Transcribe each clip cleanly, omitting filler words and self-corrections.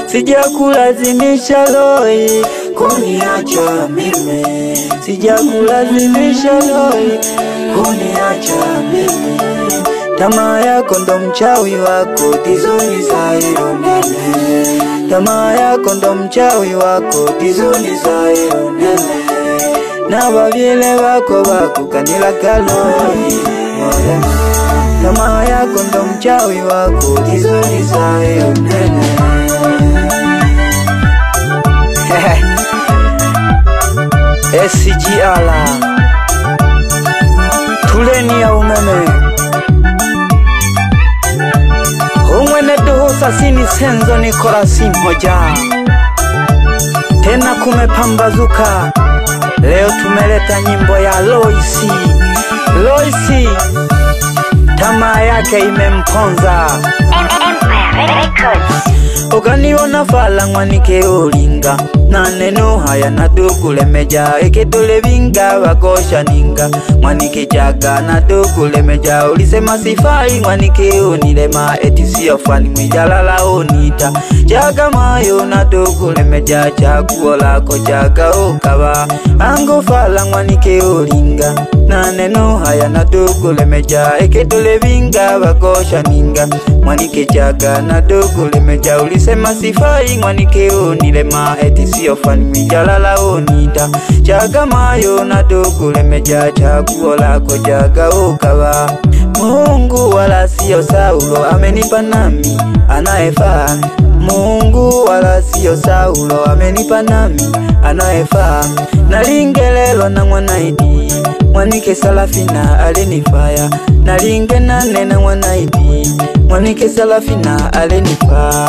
sijakulazimisha loi kuniacha mimi, sijakulazimisha loi kuniacha mimi. Tamaa yako ndo mchawi wako, tizoni za hilo nene. Tamaa yako ndo mchawi wako, tizoni za hilo nene. Na wavyele wako wako kanila kaloi. Tamaa yako ndo mchawi wako, tizoni za hilo nene. SGR tuleni ya umeme umwene duhusa sini senzo nikora simhoja. Tena kumepambazuka, leo tumeleta nyimbo ya Loisi. Loisi tamaa yake imemponza. Ukaniona fala mwanike ulinga, na neno haya na dukulemeja. Eketole vinga wakosha ninga, mwanike jaga na dukulemeja. Ulisema sifai mwanike unilema, eti siyo fani mwijalala unita. Jaga mayo na dukulemeja, chaguo lako jaga ukaba. Ango fala mwanike ulinga, na neno haya na dukulemeja. Eketole vinga wakosha ninga, mwanike jaga na dukulemeja. Ulisema sifai mwanike unilema, eti siyo fani mijalala unita. Jaga mayo na dukulemeja, chaguo lako jaga ukaba. Mungu wala siyo Saulo, amenipa nami anaefaa. Mungu wala siyo Saulo, amenipa nami anaefaa. Nalingelelo na mwanaidi, mwanike Salafina alenifaya. Nalinge nane na mwanaidi, mwanike Salafina alenifaa.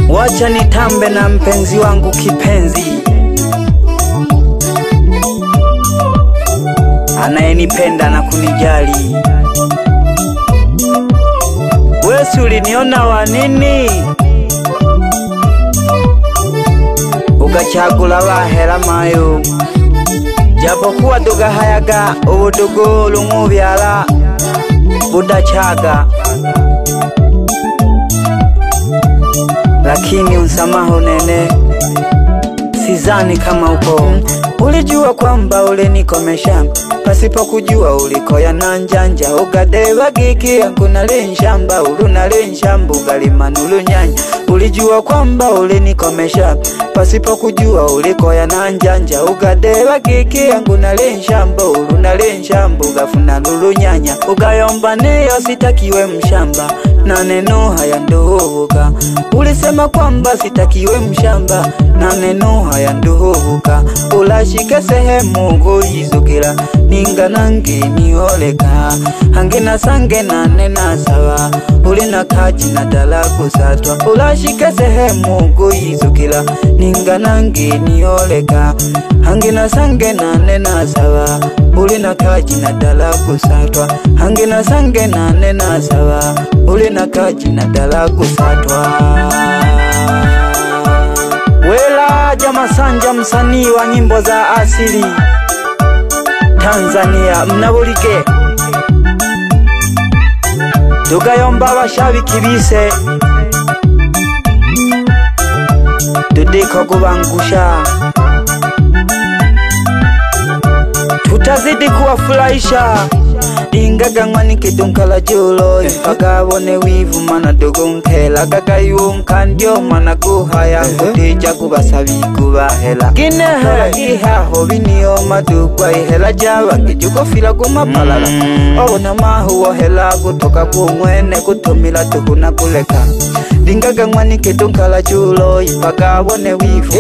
Wacha nitambe na mpenzi wangu kipenzi, anayenipenda na kunijali. Wesi uliniona wanini, ugachagula wahera mayo. Japokuwa duga hayaga, ubudugu lumubyala budachaga. Lakini unsamaho nene, sizani kama upo. Ulijua kwamba ule nikomesha, pasipo kujua ulikoya na njanja. Ugadeva giki yangu nale nshamba, ulu nale nshambu galima nulu nyanya. Ulijua kwamba ule nikomesha, pasipo kujua ulikoya na njanja. Ugadeva giki yangu nale nshamba, ulu nale nshambu gafuna nulu nyanya. Ugayomba neyo sitakiwe mshamba, na neno haya ndohuka. Ulisema kwamba sitakiwe mshamba, na neno haya ndohuka. Ulashike sehemu goyizukira, ninga nange nioleka. Hangena sange na nena sawa, ulina kaji na dala kusatwa. Ulashike sehemu goyizukira, ninga nange nioleka. Hangena sange na nena sawa, ulina kaji na dala kusatwa. Hangena sange na nena sawa, ulina kaji na dala kusatwa. Wela Jama Sanja, msanii wa nyimbo za asili Tanzania, mnabulike. Tugayomba bashabiki bise, tudiko kubangusha. Tutazidi kuwafurahisha. Ingaga mwanike dunkala julo, pagabone wivu mana dugunkela. Gaga yunka ndio mana guhaya, kutija kubasabi kubahela. Gineha ihaho biniyo madugwa ihela jaba, kijuko fila kumapalala. Obona mahu wohela kutoka kumwene, kutumila tuhuna kuleka. Lingaga mwanike dunkala julo, pagabone wivu.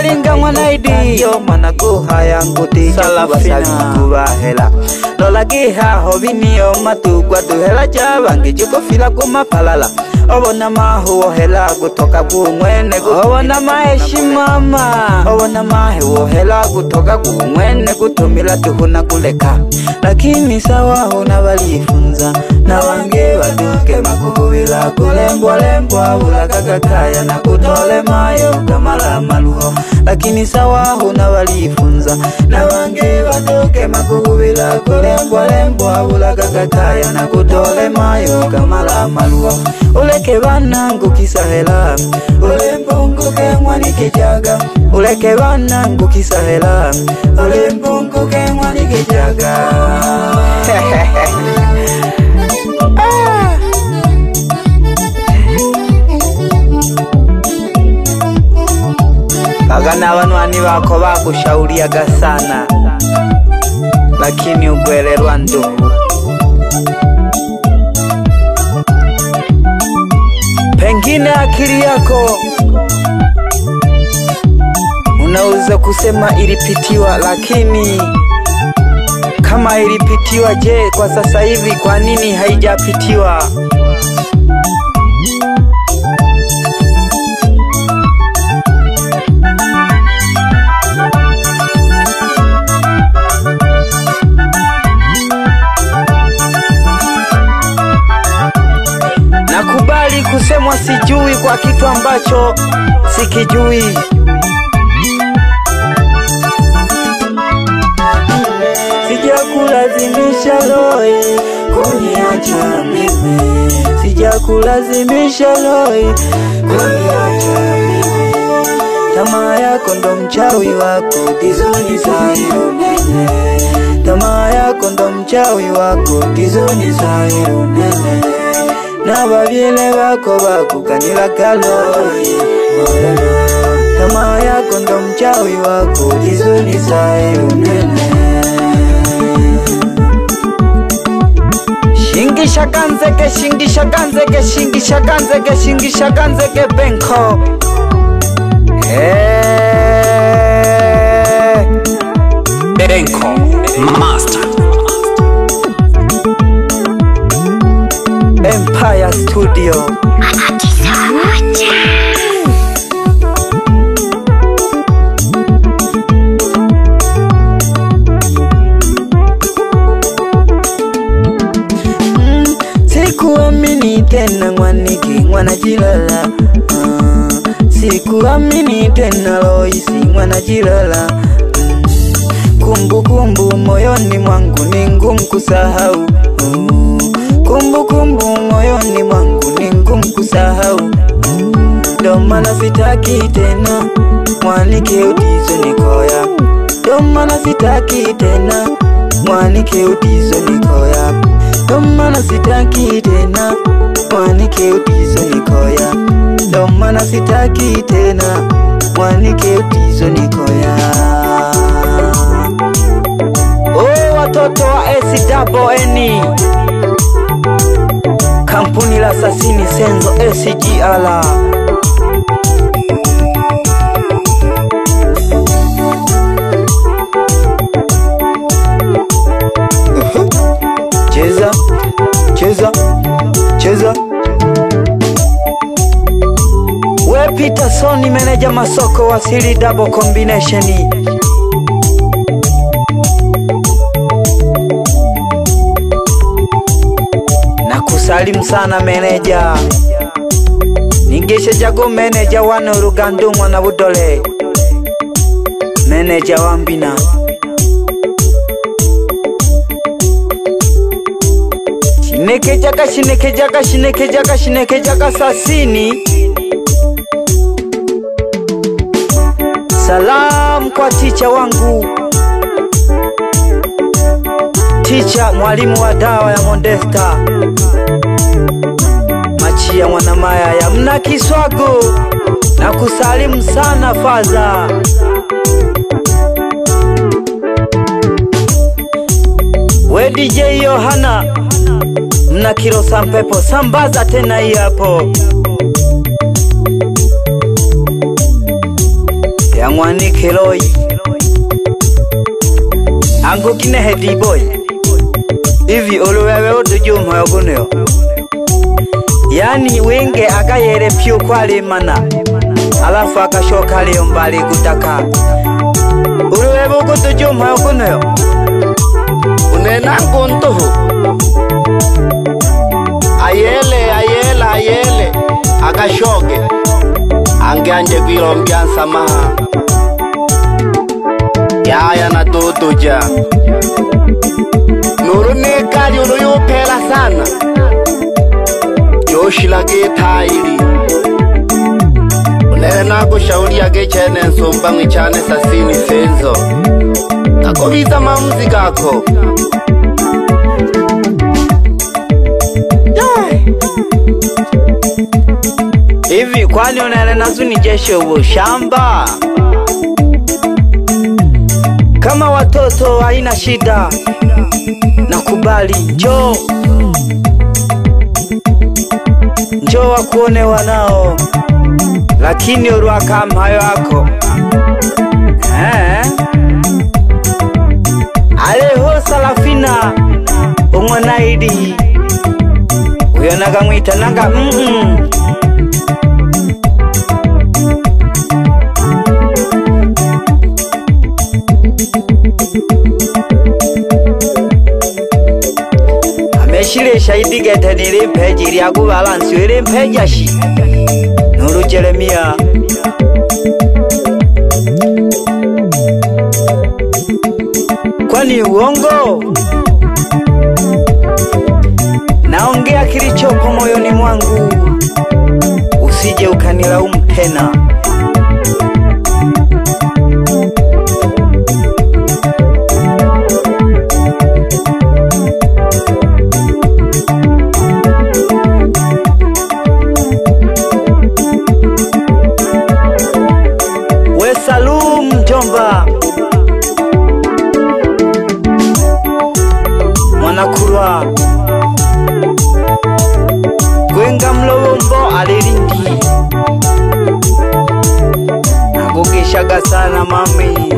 Linga mwanaidi, yo mana guhaya, kutija kubasabi kubahela. Lola gihaho biniyo matugwa duhela jaba, kijuko fila kumapalala. Obona mahu wohela kutoka kumwene, obona maheshimama. Obona mahu wohela kutoka kumwene, kutumila tuhuna kuleka. Lakini sawa huna walifunza. balifunza na wange baduke makubira kulembwa lembwa ulakakakaya na kutole mayo kamala maluho lakini sawa huna balifunza na wange baduke makubira kulembwa lembwa ulakakakaya na kutole mayo kamala maluho uleke bana ngukisahela ulempunguke mwanikijaga uleke bana ngukisahela ulempunguke mwanikijaga Agana wanwani wako bakushauliaga sana lakini ugwererwa ndugu pengine akili yako unaweza kusema ilipitiwa lakini kama ilipitiwa je kwa sasa hivi kwa nini haijapitiwa Nakubali kusemwa sijui kwa kitu ambacho sikijui Sijakulazimisha loi kuniacha mimi Sijakulazimisha loi kuniacha mimi Tamaa yako ndo mchawi wako tizoni sayo nene Tamaa yako ndo mchawi wako tizoni sayo nene Na babyele bako bakukanila kaloi Tamaa yako ndo mchawi wako tizoni sayo nene Shingisha kanzeke, shingisha kanzeke, shingisha kanzeke, shingisha kanzeke benko Benko Master Empire Studio Sikuamini tena mwaniki mwanajilala Sikuamini tena Loisi mwanajilala Kumbukumbu moyoni mwangu ni ngumu kusahau Kumbukumbu moyoni mwangu ni ngumu kusahau Ndo maana sitaki tena mwanike utizo nikoya Ndo maana sitaki tena mwanike utizo nikoya Ndo maana sitaki tena mwanike utizo nikoya Ndo maana sitaki tena mwanike utizo nikoya Oh watoto wa SWN Kampuni la Sasini Senzo SGR Cheza, cheza, cheza We Peterson meneja masoko wasili double combination Nakusalimu sana meneja Nigeshe jago meneja wana Urugandu mwana Budole Meneja wambina Shinekejaka Sasini Salam kwa ticha wangu Ticha mwalimu wa dawa ya Modesta Machia mwanamaya ya mna Kiswago Na kusalimu sana faza We DJ Yohana Mna kilo sampepo sambaza tena hii hapo Ya mwani kiloi Ango kine heady boy Hivi uluwewe utujuma yoguneo Yani wenge akayere pyo kwale mana Alafu akashoka leo mbali kutaka Uluwewe utujuma yoguneo Unenangu ntuhu ayele akashoge angeanje kwilombya nsamaha yaya na tutuja nuru nekali uluyuphela sana yoshila getaili unele nako shauri yake chene nsumba mwichane sasini senzo kakobiza mamuzi kako hivi kwani unele nazu ni jeshe ubo shamba kama watoto haina shida nakubali njoo wakuone wanao lakini uruaka mpayo wako aleho salafina umwanaidi uyonaga mwita nanga ameshile shahidi gete nilimpeji iliagu balansi ilimpeji ashi Nuru Jeremia kwani uongo naongea kilichopo moyoni mwangu usije ukanilaumu tena Salum Jomba Mwanakurwa Gwenga mlowombo aliringi Nagogeshaga sana mami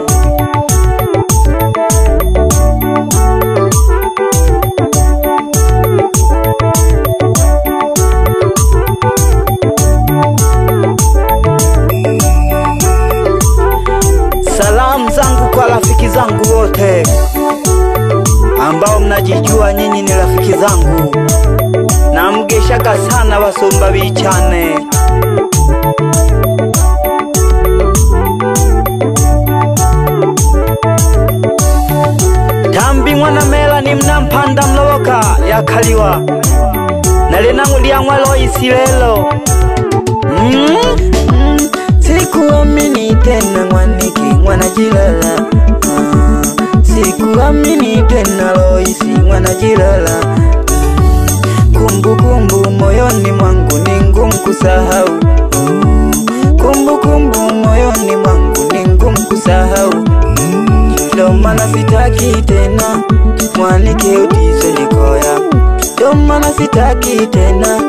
Salamu zangu kwa rafiki zangu wote ambao mnajijua nyinyi ni rafiki zangu na mgeshaka sana wasomba bichane Tambi mwana mela ni mnampanda mlowoka ya kaliwa nalenangu liamwa loisi lelo Sikuamini tena mwaniki mwana jilala Sikuamini tena loisi mwana jilala Kumbukumbu moyoni mwangu ni ngumu kusahau Kumbukumbu moyoni mwangu ni ngumu kusahau Ndo maana sitaki tena mwanike utizo nikoya Ndo maana sitaki tena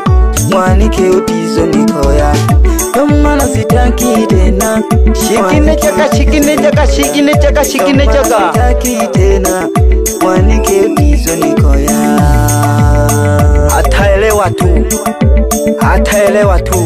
mwanike utizo nikoya Mana sitaki tena Shikine chaka Sitaki tena Mwanike utizo nikoya Ataelewa tu